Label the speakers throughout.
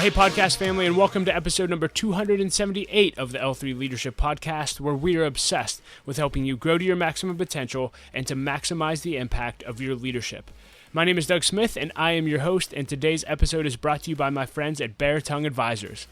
Speaker 1: Hey, podcast family, and welcome to episode number 278 of the L3 Leadership Podcast, where we are obsessed with helping you grow to your maximum potential and to maximize the impact of your leadership. My name is Doug Smith, and I am your host, and today's episode is brought to you by my friends at Bare Tongue Advisors.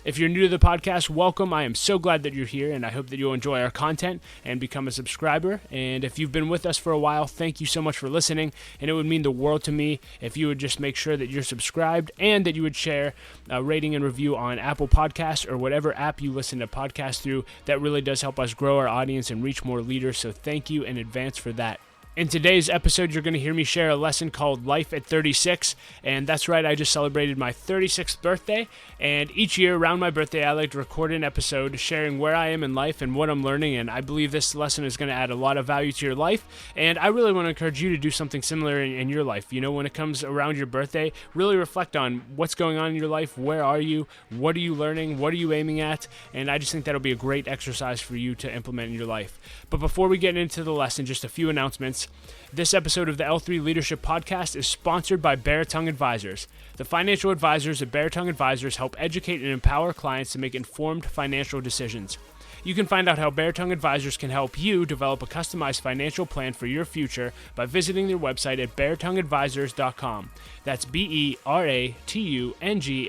Speaker 1: If you're new to the podcast, welcome. I am so glad that you're here, and I hope that you'll enjoy our content and become a subscriber. And if you've been with us for a while, thank you so much for listening, and it would mean the world to me if you would just make sure that you're subscribed and that you would share a rating and review on Apple Podcasts or whatever app you listen to podcasts through. That really does help us grow our audience and reach more leaders, so thank you in advance for that. In today's episode, you're going to hear me share a lesson called Life at 36, and that's right, I just celebrated my 36th birthday, and each year around my birthday, I like to record an episode sharing where I am in life and what I'm learning, and I believe this lesson is going to add a lot of value to your life, and I really want to encourage you to do something similar in your life. You know, when it comes around your birthday, really reflect on what's going on in your life, where are you, what are you learning, what are you aiming at, and I just think that'll be a great exercise for you to implement in your life. But before we get into the lesson, just a few announcements. This episode of the L3 Leadership Podcast is sponsored by Bare Tongue Advisors. The financial advisors at Bare Tongue Advisors help educate and empower clients to make informed financial decisions. You can find out how Bare Tongue Advisors can help you develop a customized financial plan for your future by visiting their website at baretongueadvisors.com. That's BERATUNG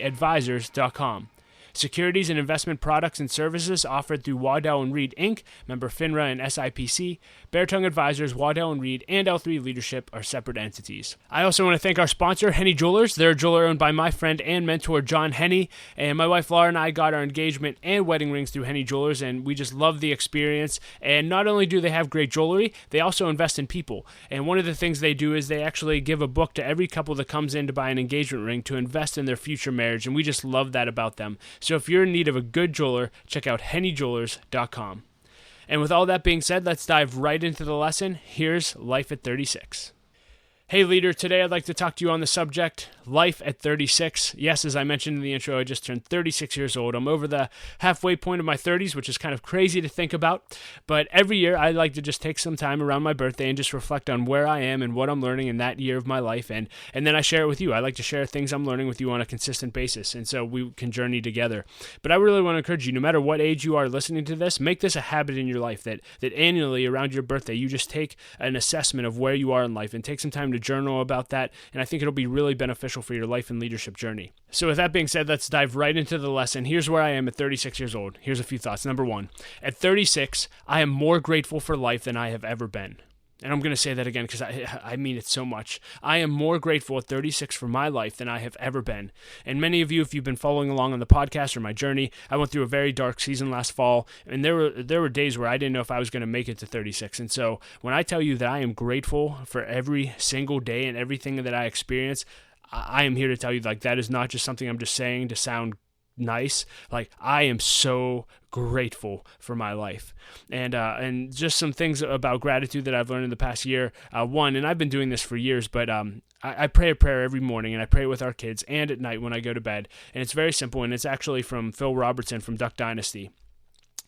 Speaker 1: advisors.com. Securities and investment products and services offered through Waddell & Reed, Inc., member FINRA and SIPC. Bare Tongue Advisors, Waddell & Reed, and L3 Leadership are separate entities. I also want to thank our sponsor, Henny Jewelers. They're a jeweler owned by my friend and mentor, John Henny, and my wife, Laura, and I got our engagement and wedding rings through Henny Jewelers, and we just love the experience. And not only do they have great jewelry, they also invest in people. And one of the things they do is they actually give a book to every couple that comes in to buy an engagement ring to invest in their future marriage, and we just love that about them. So if you're in need of a good jeweler, check out hennyjewelers.com. And with all that being said, let's dive right into the lesson. Here's Life at 36. Hey leader, today I'd like to talk to you on the subject, life at 36. Yes, as I mentioned in the intro, I just turned 36 years old. I'm over the halfway point of my 30s, which is kind of crazy to think about. But every year I like to just take some time around my birthday and just reflect on where I am and what I'm learning in that year of my life. And then I share it with you. I like to share things I'm learning with you on a consistent basis. And so we can journey together. But I really want to encourage you, no matter what age you are listening to this, make this a habit in your life that annually around your birthday, you just take an assessment of where you are in life and take some time to journal about that, and I think it'll be really beneficial for your life and leadership journey. So with that being said, let's dive right into the lesson. Here's where I am at 36 years old. Here's a few thoughts. Number one, at 36, I am more grateful for life than I have ever been. And I'm going to say that again because I mean it so much. I am more grateful at 36 for my life than I have ever been. And many of you, if you've been following along on the podcast or my journey, I went through a very dark season last fall, and there were days where I didn't know if I was going to make it to 36. And so when I tell you that I am grateful for every single day and everything that I experience, I am here to tell you, like, that is not just something I'm just saying to sound nice. Like, I am so grateful for my life. And just some things about gratitude that I've learned in the past year. One, and I've been doing this for years, but I pray a prayer every morning, and I pray it with our kids and at night when I go to bed. And it's very simple, and it's actually from Phil Robertson from Duck Dynasty.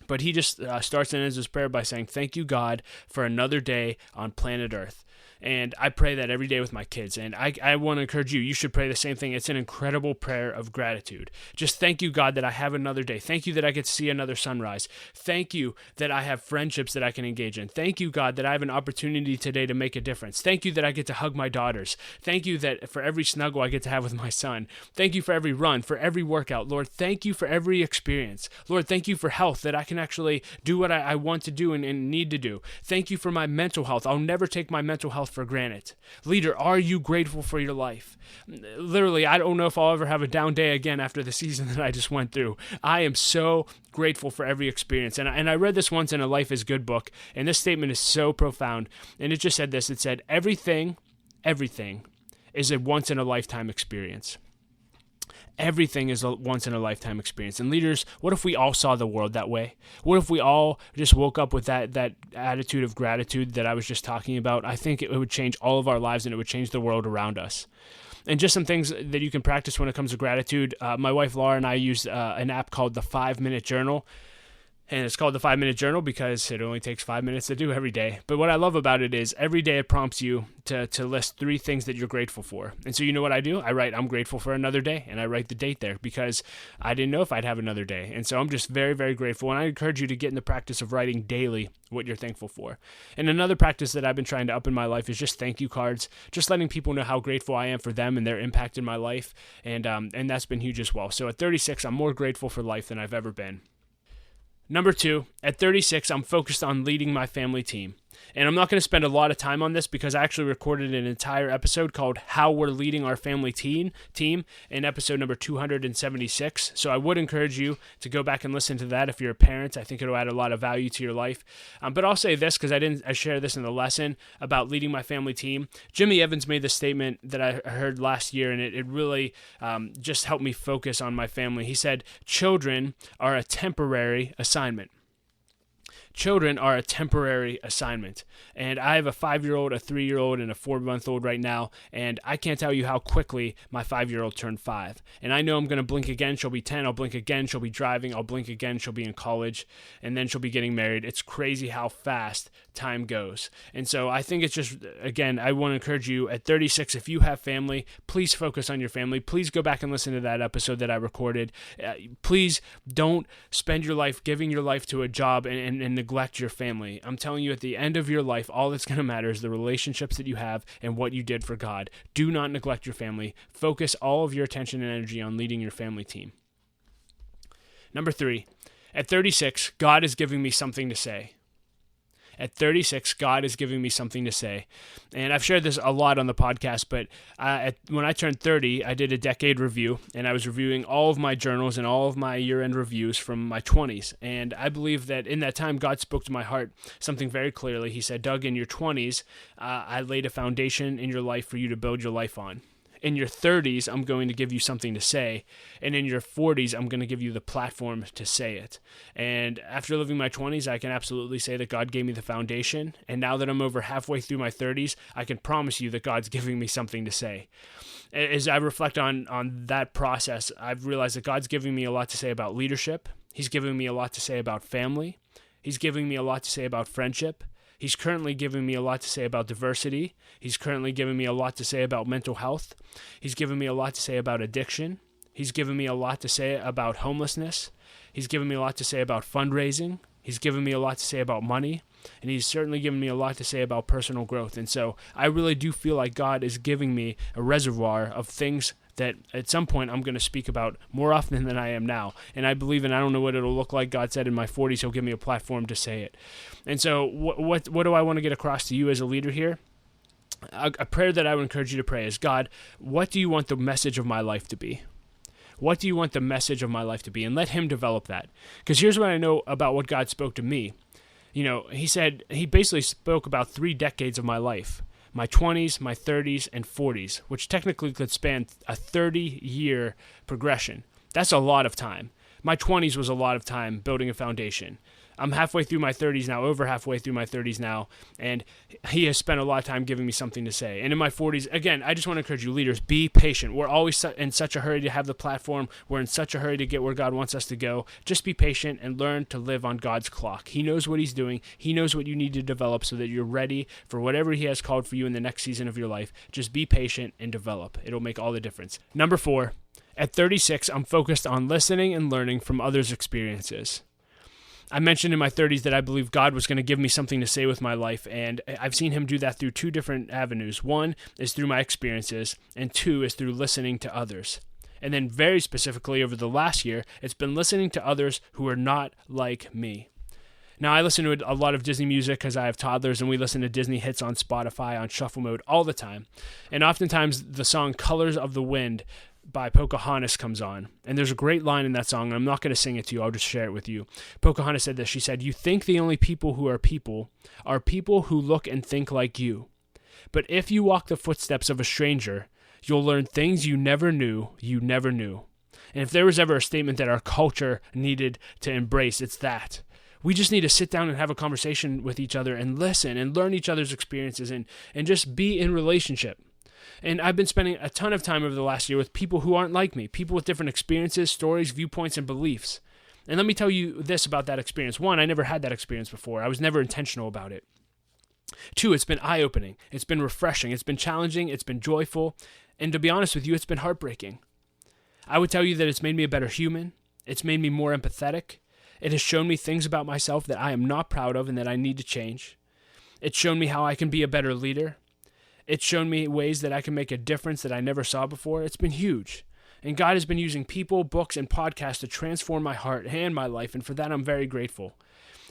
Speaker 1: But he just starts and ends his prayer by saying, "Thank you, God, for another day on planet Earth." And I pray that every day with my kids. And I want to encourage you, you should pray the same thing. It's an incredible prayer of gratitude. Just thank you, God, that I have another day. Thank you that I get to see another sunrise. Thank you that I have friendships that I can engage in. Thank you, God, that I have an opportunity today to make a difference. Thank you that I get to hug my daughters. Thank you that for every snuggle I get to have with my son. Thank you for every run, for every workout. Lord, thank you for every experience. Lord, thank you for health, that I can actually do what I want to do and need to do. Thank you for my mental health. I'll never take my mental health for granted. Leader, are you grateful for your life? Literally, I don't know if I'll ever have a down day again after the season that I just went through. I am so grateful for every experience. And I read this once in a Life is Good book, and this statement is so profound. And it just said this. It said, everything is a once-in-a-lifetime experience. Everything is a once-in-a-lifetime experience. And leaders, what if we all saw the world that way? What if we all just woke up with that attitude of gratitude that I was just talking about? I think it would change all of our lives, and it would change the world around us. And just some things that you can practice when it comes to gratitude. My wife Laura and I use an app called the 5-Minute Journal. And it's called the 5-Minute Journal because it only takes 5 minutes to do every day. But what I love about it is every day it prompts you to list 3 things that you're grateful for. And so you know what I do? I write, I'm grateful for another day, and I write the date there because I didn't know if I'd have another day. And so I'm just very, very grateful. And I encourage you to get in the practice of writing daily what you're thankful for. And another practice that I've been trying to up in my life is just thank you cards, just letting people know how grateful I am for them and their impact in my life. And that's been huge as well. So at 36, I'm more grateful for life than I've ever been. Number 2, at 36, I'm focused on leading my family team. And I'm not going to spend a lot of time on this because I actually recorded an entire episode called How We're Leading Our Family Team in episode number 276. So I would encourage you to go back and listen to that if you're a parent. I think it'll add a lot of value to your life. But I'll say this because I shared this in the lesson about leading my family team. Jimmy Evans made this statement that I heard last year, and it really just helped me focus on my family. He said, children are a temporary assignment. Children are a temporary assignment. And I have a 5-year-old, a 3-year-old, and a 4-month-old right now, and I can't tell you how quickly my 5-year-old turned 5. And I know I'm going to blink again, she'll be 10, I'll blink again, she'll be driving, I'll blink again, she'll be in college, and then she'll be getting married. It's crazy how fast time goes. And so I think it's just, again, I want to encourage you at 36, if you have family, please focus on your family. Please go back and listen to that episode that I recorded. Please don't spend your life giving your life to a job and neglect your family. I'm telling you, at the end of your life, all that's going to matter is the relationships that you have and what you did for God. Do not neglect your family. Focus all of your attention and energy on leading your family team. Number 3, at 36, God is giving me something to say. At 36, God is giving me something to say. And I've shared this a lot on the podcast, but when I turned 30, I did a decade review, and I was reviewing all of my journals and all of my year-end reviews from my 20s. And I believe that in that time, God spoke to my heart something very clearly. He said, Doug, in your 20s, I laid a foundation in your life for you to build your life on. In your 30s, I'm going to give you something to say. And in your 40s, I'm going to give you the platform to say it. And after living my 20s, I can absolutely say that God gave me the foundation. And now that I'm over halfway through my 30s, I can promise you that God's giving me something to say. As I reflect on that process, I've realized that God's giving me a lot to say about leadership. He's giving me a lot to say about family. He's giving me a lot to say about friendship. He's currently giving me a lot to say about diversity. He's currently giving me a lot to say about mental health. He's giving me a lot to say about addiction. He's given me a lot to say about homelessness. He's given me a lot to say about fundraising. He's given me a lot to say about money. And he's certainly given me a lot to say about personal growth. And so I really do feel like God is giving me a reservoir of things that at some point I'm going to speak about more often than I am now. And I believe, and I don't know what it'll look like. God said in my 40s, he'll give me a platform to say it. And so what do I want to get across to you as a leader here? A prayer that I would encourage you to pray is, God, what do you want the message of my life to be? What do you want the message of my life to be? And let him develop that. Because here's what I know about what God spoke to me. You know, he basically spoke about 3 decades of my life. My 20s, my 30s, and 40s, which technically could span a 30-year progression. That's a lot of time. My 20s was a lot of time building a foundation. I'm halfway through my 30s now, over halfway through my 30s now, and he has spent a lot of time giving me something to say. And in my 40s, again, I just want to encourage you, leaders, be patient. We're always in such a hurry to have the platform. We're in such a hurry to get where God wants us to go. Just be patient and learn to live on God's clock. He knows what he's doing. He knows what you need to develop so that you're ready for whatever he has called for you in the next season of your life. Just be patient and develop. It'll make all the difference. Number 4, at 36, I'm focused on listening and learning from others' experiences. I mentioned in my 30s that I believe God was going to give me something to say with my life, and I've seen him do that through 2 different avenues. 1 is through my experiences, and 2 is through listening to others. And then very specifically over the last year, it's been listening to others who are not like me. Now, I listen to a lot of Disney music because I have toddlers, and we listen to Disney hits on Spotify on shuffle mode all the time. And oftentimes the song Colors of the Wind by Pocahontas comes on. And there's a great line in that song, and I'm not going to sing it to you, I'll just share it with you. Pocahontas said this, she said, "You think the only people who are people who look and think like you. But if you walk the footsteps of a stranger, you'll learn things you never knew. And if there was ever a statement that our culture needed to embrace, it's that. We just need to sit down and have a conversation with each other and listen and learn each other's experiences and just be in relationship. And I've been spending a ton of time over the last year with people who aren't like me, people with different experiences, stories, viewpoints, and beliefs. And let me tell you this about that experience. One, I never had that experience before. I was never intentional about it. Two, it's been eye-opening. It's been refreshing. It's been challenging. It's been joyful. And to be honest with you, it's been heartbreaking. I would tell you that it's made me a better human. It's made me more empathetic. It has shown me things about myself that I am not proud of and that I need to change. It's shown me how I can be a better leader. It's shown me ways that I can make a difference that I never saw before. It's been huge. And God has been using people, books, and podcasts to transform my heart and my life, and for that I'm very grateful.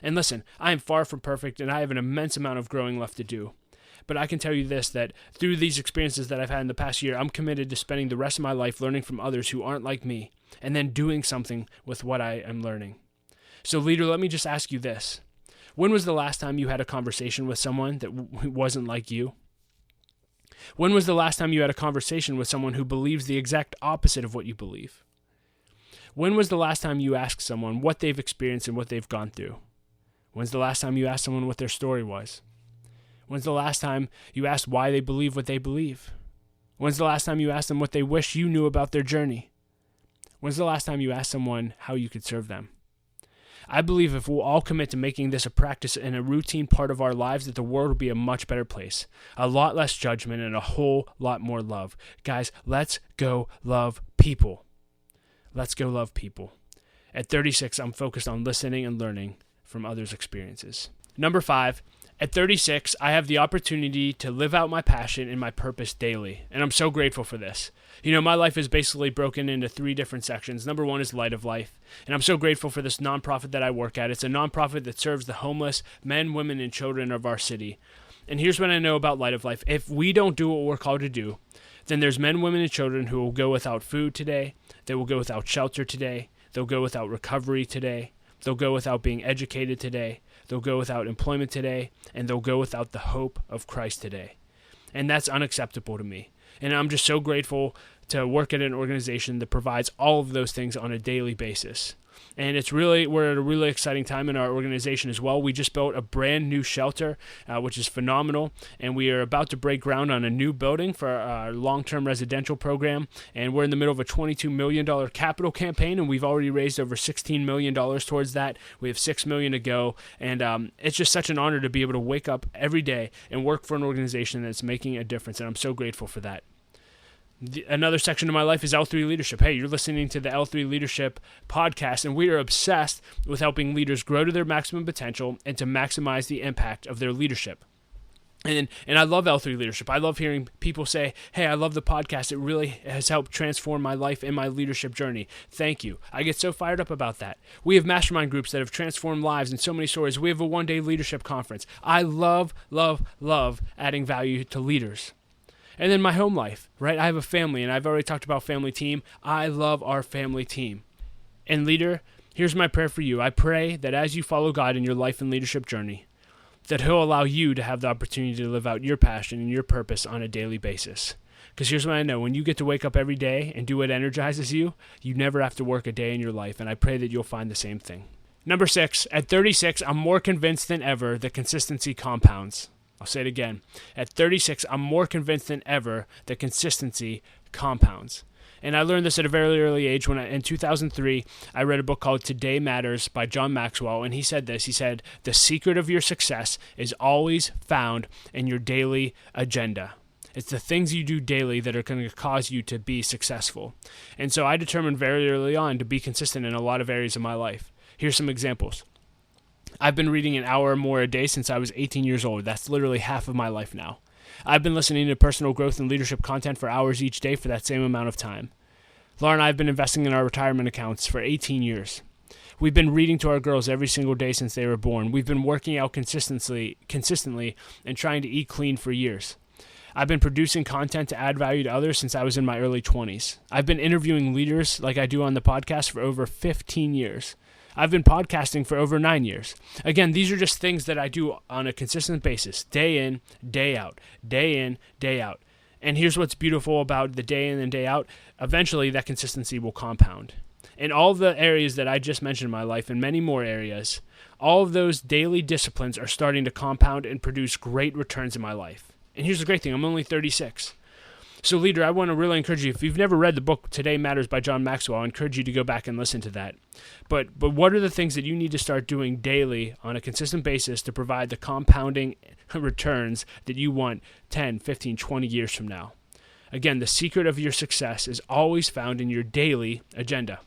Speaker 1: And listen, I am far from perfect, and I have an immense amount of growing left to do. But I can tell you this, that through these experiences that I've had in the past year, I'm committed to spending the rest of my life learning from others who aren't like me, and then doing something with what I am learning. So leader, let me just ask you this. When was the last time you had a conversation with someone that wasn't like you? When was the last time you had a conversation with someone who believes the exact opposite of what you believe? When was the last time you asked someone what they've experienced and what they've gone through? When's the last time you asked someone what their story was? When's the last time you asked why they believe what they believe? When's the last time you asked them what they wish you knew about their journey? When's the last time you asked someone how you could serve them? I believe if we'll all commit to making this a practice and a routine part of our lives, that the world will be a much better place. A lot less judgment and a whole lot more love. Guys, let's go love people. Let's go love people. At 36, I'm focused on listening and learning from others' experiences. Number 5, at 36, I have the opportunity to live out my passion and my purpose daily, and I'm so grateful for this. You know, my life is basically broken into 3 different sections. Number 1 is Light of Life, and I'm so grateful for this nonprofit that I work at. It's a nonprofit that serves the homeless, men, women, and children of our city. And here's what I know about Light of Life. If we don't do what we're called to do, then there's men, women, and children who will go without food today. They will go without shelter today. They'll go without recovery today. They'll go without being educated today. They'll go without employment today. And they'll go without the hope of Christ today. And that's unacceptable to me. And I'm just so grateful to work at an organization that provides all of those things on a daily basis. And we're at a really exciting time in our organization as well. We just built a brand new shelter, which is phenomenal. And we are about to break ground on a new building for our long-term residential program. And we're in the middle of a $22 million capital campaign, and we've already raised over $16 million towards that. We have $6 million to go. And it's just such an honor to be able to wake up every day and work for an organization that's making a difference. And I'm so grateful for that. Another section of my life is L3 Leadership. Hey, you're listening to the L3 Leadership podcast, and we are obsessed with helping leaders grow to their maximum potential and to maximize the impact of their leadership. And I love L3 Leadership. I love hearing people say, hey, I love the podcast. It really has helped transform my life and my leadership journey. Thank you. I get so fired up about that. We have mastermind groups that have transformed lives and so many stories. We have a one-day leadership conference. I love, love, love adding value to leaders. And then my home life, right? I have a family, and I've already talked about family team. I love our family team. And leader, here's my prayer for you. I pray that as you follow God in your life and leadership journey, that He'll allow you to have the opportunity to live out your passion and your purpose on a daily basis. Because here's what I know. When you get to wake up every day and do what energizes you, you never have to work a day in your life, and I pray that you'll find the same thing. Number 6, at 36, I'm more convinced than ever that consistency compounds. I'll say it again. At 36, I'm more convinced than ever that consistency compounds. And I learned this at a very early age when in 2003, I read a book called Today Matters by John Maxwell, and he said this. He said, the secret of your success is always found in your daily agenda. It's the things you do daily that are going to cause you to be successful. And so I determined very early on to be consistent in a lot of areas of my life. Here's some examples. I've been reading an hour or more a day since I was 18 years old. That's literally half of my life now. I've been listening to personal growth and leadership content for hours each day for that same amount of time. Laura and I have been investing in our retirement accounts for 18 years. We've been reading to our girls every single day since they were born. We've been working out consistently and trying to eat clean for years. I've been producing content to add value to others since I was in my early 20s. I've been interviewing leaders like I do on the podcast for over 15 years. I've been podcasting for over 9 years. Again, these are just things that I do on a consistent basis, day in, day out, day in, day out. And here's what's beautiful about the day in and day out. Eventually, that consistency will compound. In all of the areas that I just mentioned in my life and many more areas, all of those daily disciplines are starting to compound and produce great returns in my life. And here's the great thing. I'm only 36. So, leader, I want to really encourage you, if you've never read the book Today Matters by John Maxwell, I encourage you to go back and listen to that. But what are the things that you need to start doing daily on a consistent basis to provide the compounding returns that you want 10, 15, 20 years from now? Again, the secret of your success is always found in your daily agenda.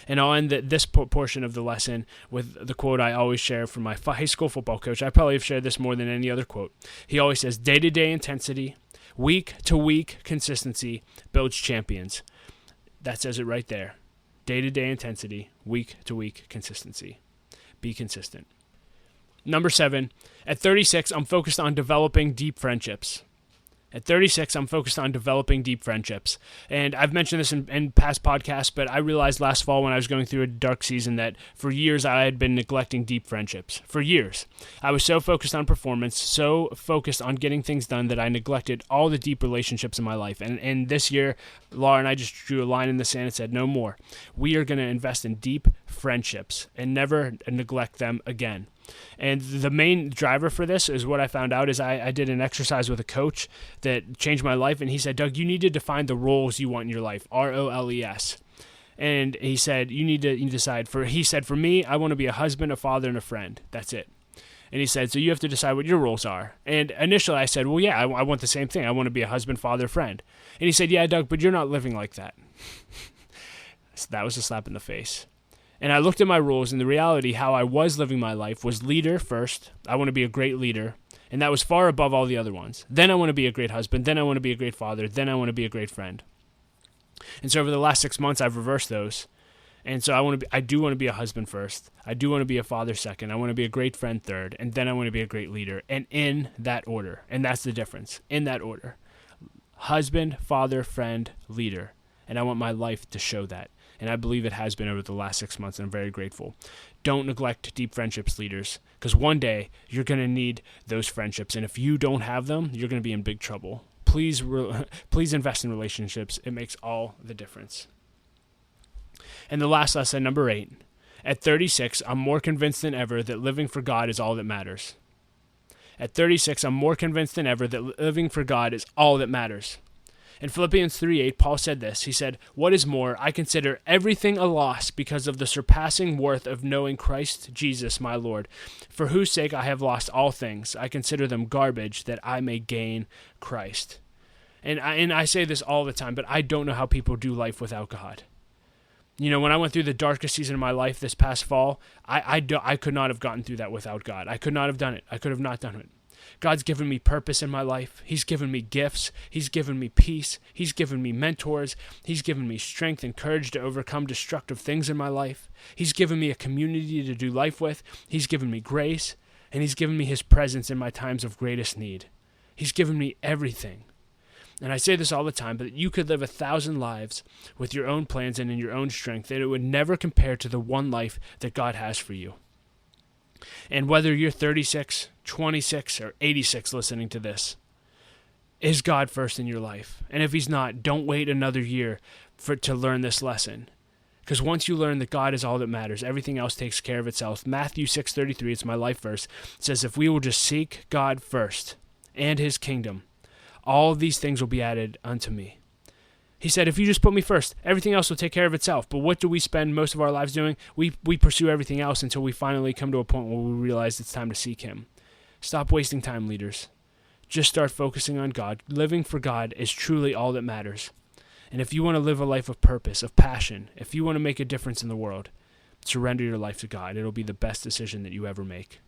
Speaker 1: And I'll end this portion of the lesson with the quote I always share from my high school football coach. I probably have shared this more than any other quote. He always says, day-to-day intensity, week-to-week consistency builds champions. That says it right there. Day-to-day intensity, week-to-week consistency. Be consistent. Number 7, at 36, I'm focused on developing deep friendships. At 36, I'm focused on developing deep friendships. And I've mentioned this in past podcasts, but I realized last fall when I was going through a dark season that for years I had been neglecting deep friendships. For years. I was so focused on performance, so focused on getting things done that I neglected all the deep relationships in my life. And this year, Laura and I just drew a line in the sand and said, no more. We are going to invest in deep friendships and never neglect them again. And the main driver for this is what I found out is I did an exercise with a coach that changed my life. And he said, Doug, you need to define the roles you want in your life, ROLES. And he said, you decide. He said, for me, I want to be a husband, a father, and a friend. That's it. And he said, so you have to decide what your roles are. And initially I said, well, yeah, I want the same thing. I want to be a husband, father, friend. And he said, yeah, Doug, but you're not living like that. So that was a slap in the face. And I looked at my roles, and the reality, how I was living my life, was leader first. I want to be a great leader, and that was far above all the other ones. Then I want to be a great husband. Then I want to be a great father. Then I want to be a great friend. And so over the last 6 months, I've reversed those. And so I do want to be a husband first. I do want to be a father second. I want to be a great friend third. And then I want to be a great leader. And in that order. And that's the difference. In that order. Husband, father, friend, leader. And I want my life to show that. And I believe it has been over the last 6 months, and I'm very grateful. Don't neglect deep friendships, leaders, because one day you're going to need those friendships. And if you don't have them, you're going to be in big trouble. Please invest in relationships. It makes all the difference. And the last lesson, number 8. At 36, I'm more convinced than ever that living for God is all that matters. At 36, I'm more convinced than ever that living for God is all that matters. In Philippians 3:8, Paul said this. He said, what is more, I consider everything a loss because of the surpassing worth of knowing Christ Jesus, my Lord, for whose sake I have lost all things. I consider them garbage that I may gain Christ. And I say this all the time, but I don't know how people do life without God. You know, when I went through the darkest season of my life this past fall, I could not have gotten through that without God. I could not have done it. I could have not done it. God's given me purpose in my life. He's given me gifts. He's given me peace. He's given me mentors. He's given me strength and courage to overcome destructive things in my life. He's given me a community to do life with. He's given me grace, and he's given me his presence in my times of greatest need. He's given me everything. And I say this all the time, but you could live 1,000 lives with your own plans and in your own strength, that it would never compare to the one life that God has for you. And whether you're 36, 26, or 86 listening to this, is God first in your life? And if he's not, don't wait another year to learn this lesson. Because once you learn that God is all that matters, everything else takes care of itself. Matthew 6:33, it's my life verse, says, if we will just seek God first and his kingdom, all these things will be added unto me. He said, if you just put me first, everything else will take care of itself. But what do we spend most of our lives doing? We pursue everything else until we finally come to a point where we realize it's time to seek him. Stop wasting time, leaders. Just start focusing on God. Living for God is truly all that matters. And if you want to live a life of purpose, of passion, if you want to make a difference in the world, surrender your life to God. It'll be the best decision that you ever make.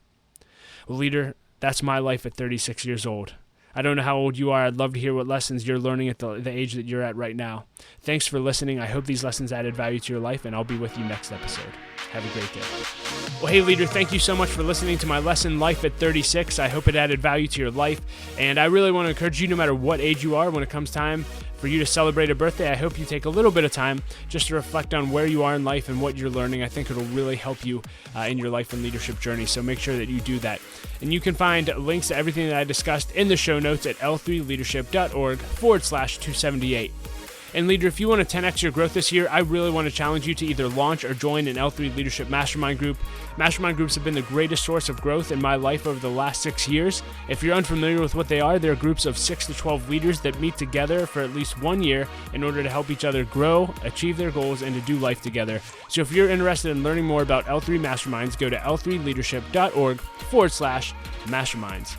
Speaker 1: Well, leader, that's my life at 36 years old. I don't know how old you are. I'd love to hear what lessons you're learning at the age that you're at right now. Thanks for listening. I hope these lessons added value to your life, and I'll be with you next episode. Have a great day. Well, hey, leader, thank you so much for listening to my lesson, Life at 36. I hope it added value to your life, and I really want to encourage you, no matter what age you are, when it comes time for you to celebrate a birthday, I hope you take a little bit of time just to reflect on where you are in life and what you're learning. I think it'll really help you in your life and leadership journey, so make sure that you do that. And you can find links to everything that I discussed in the show notes at l3leadership.org/278. And leader, if you want to 10x your growth this year, I really want to challenge you to either launch or join an L3 Leadership Mastermind Group. Mastermind groups have been the greatest source of growth in my life over the last 6 years. If you're unfamiliar with what they are, they're groups of 6 to 12 leaders that meet together for at least 1 year in order to help each other grow, achieve their goals, and to do life together. So if you're interested in learning more about L3 Masterminds, go to l3leadership.org/masterminds.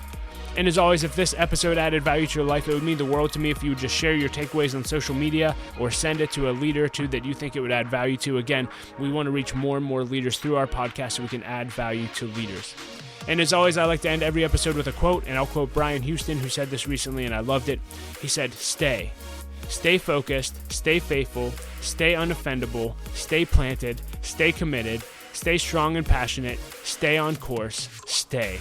Speaker 1: And as always, if this episode added value to your life, it would mean the world to me if you would just share your takeaways on social media or send it to a leader or two that you think it would add value to. Again, we want to reach more and more leaders through our podcast so we can add value to leaders. And as always, I like to end every episode with a quote, and I'll quote Brian Houston, who said this recently, and I loved it. He said, stay focused, stay faithful, stay unoffendable, stay planted, stay committed, stay strong and passionate, stay on course, stay.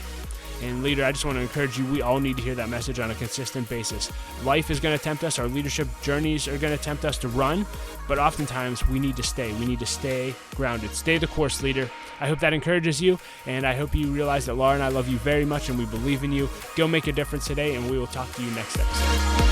Speaker 1: And leader, I just want to encourage you, we all need to hear that message on a consistent basis. Life is going to tempt us, our leadership journeys are going to tempt us to run, but oftentimes we need to stay. We need to stay grounded. Stay the course, leader. I hope that encourages you, and I hope you realize that Laura and I love you very much, and we believe in you. Go make a difference today, and we will talk to you next episode.